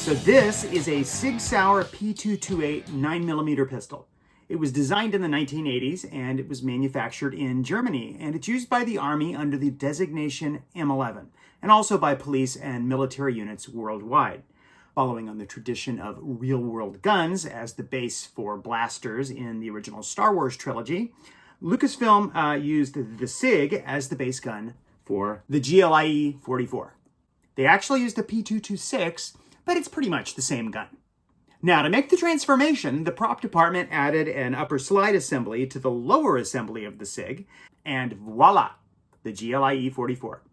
So this is a SIG-Sauer P228 9mm pistol. It was designed in the 1980s and it was manufactured in Germany, and it's used by the Army under the designation M11 and also by police and military units worldwide. Following on the tradition of Real World guns as the base for blasters in the original Star Wars trilogy, Lucasfilm used the SIG as the base gun for the GLIE 44. They actually used a P226, but it's pretty much the same gun. Now, to make the transformation, the prop department added an upper slide assembly to the lower assembly of the SIG, and voila, the GLIE 44.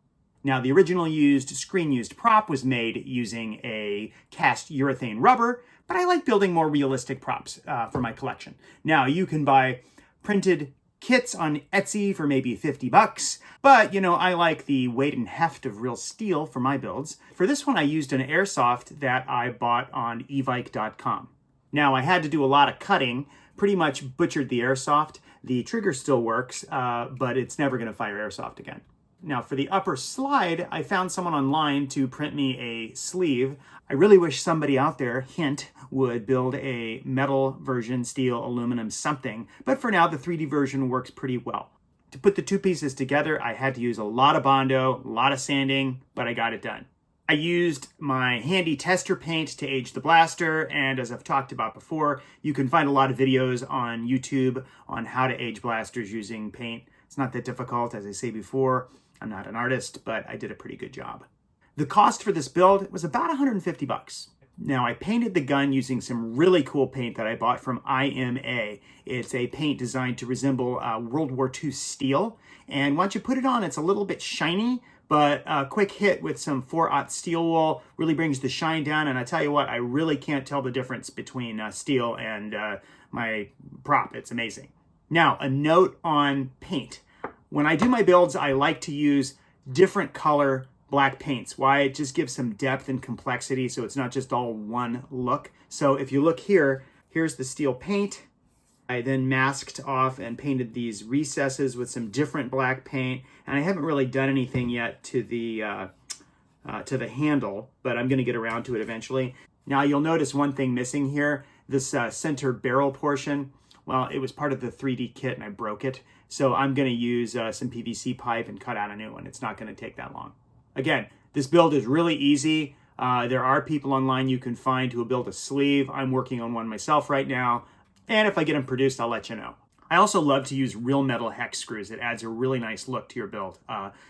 Now, the original screen-used prop was made using a cast urethane rubber, but I like building more realistic props for my collection. Now, you can buy printed kits on Etsy for maybe 50 bucks, but I like the weight and heft of real steel for my builds. For this one, I used an airsoft that I bought on evike.com. Now, I had to do a lot of cutting, pretty much butchered the airsoft. The trigger still works, but it's never gonna fire airsoft again. Now, for the upper slide, I found someone online to print me a sleeve. I really wish somebody out there, hint, would build a metal version, steel, aluminum, something. But for now, the 3D version works pretty well. To put the two pieces together, I had to use a lot of Bondo, a lot of sanding, but I got it done. I used my handy tester paint to age the blaster, and as I've talked about before, you can find a lot of videos on YouTube on how to age blasters using paint. It's not that difficult, as I say before. I'm not an artist, but I did a pretty good job. The cost for this build was about 150 bucks. Now, I painted the gun using some really cool paint that I bought from IMA. It's a paint designed to resemble World War II steel. And once you put it on, it's a little bit shiny, but a quick hit with some 4/0 steel wool really brings the shine down. And I tell you what, I really can't tell the difference between steel and my prop. It's amazing. Now, a note on paint. When I do my builds, I like to use different color black paints. Why? It just gives some depth and complexity, so it's not just all one look. So if you look here, here's the steel paint. I then masked off and painted these recesses with some different black paint, and I haven't really done anything yet to the handle, but I'm gonna get around to it eventually. Now you'll notice one thing missing here, this center barrel portion. Well, it was part of the 3D kit and I broke it. So I'm gonna use some PVC pipe and cut out a new one. It's not gonna take that long. Again, this build is really easy. There are people online you can find who will build a sleeve. I'm working on one myself right now. And if I get them produced, I'll let you know. I also love to use real metal hex screws. It adds a really nice look to your build.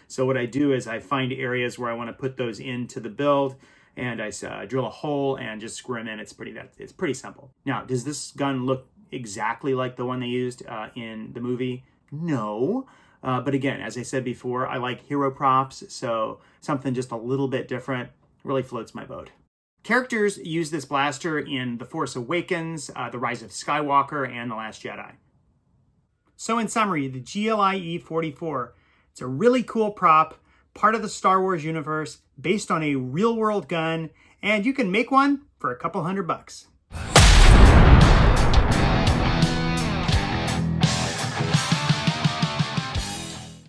So what I do is I find areas where I wanna put those into the build, and I drill a hole and just screw them in. It's pretty simple. Now, does this gun look exactly like the one they used in the movie? No. But again, as I said before, I like hero props, so something just a little bit different really floats my boat. Characters use this blaster in The Force Awakens, The Rise of Skywalker, and The Last Jedi. So in summary, the GLIE 44, it's a really cool prop, part of the Star Wars universe, based on a real-world gun, and you can make one for a couple $100 bucks.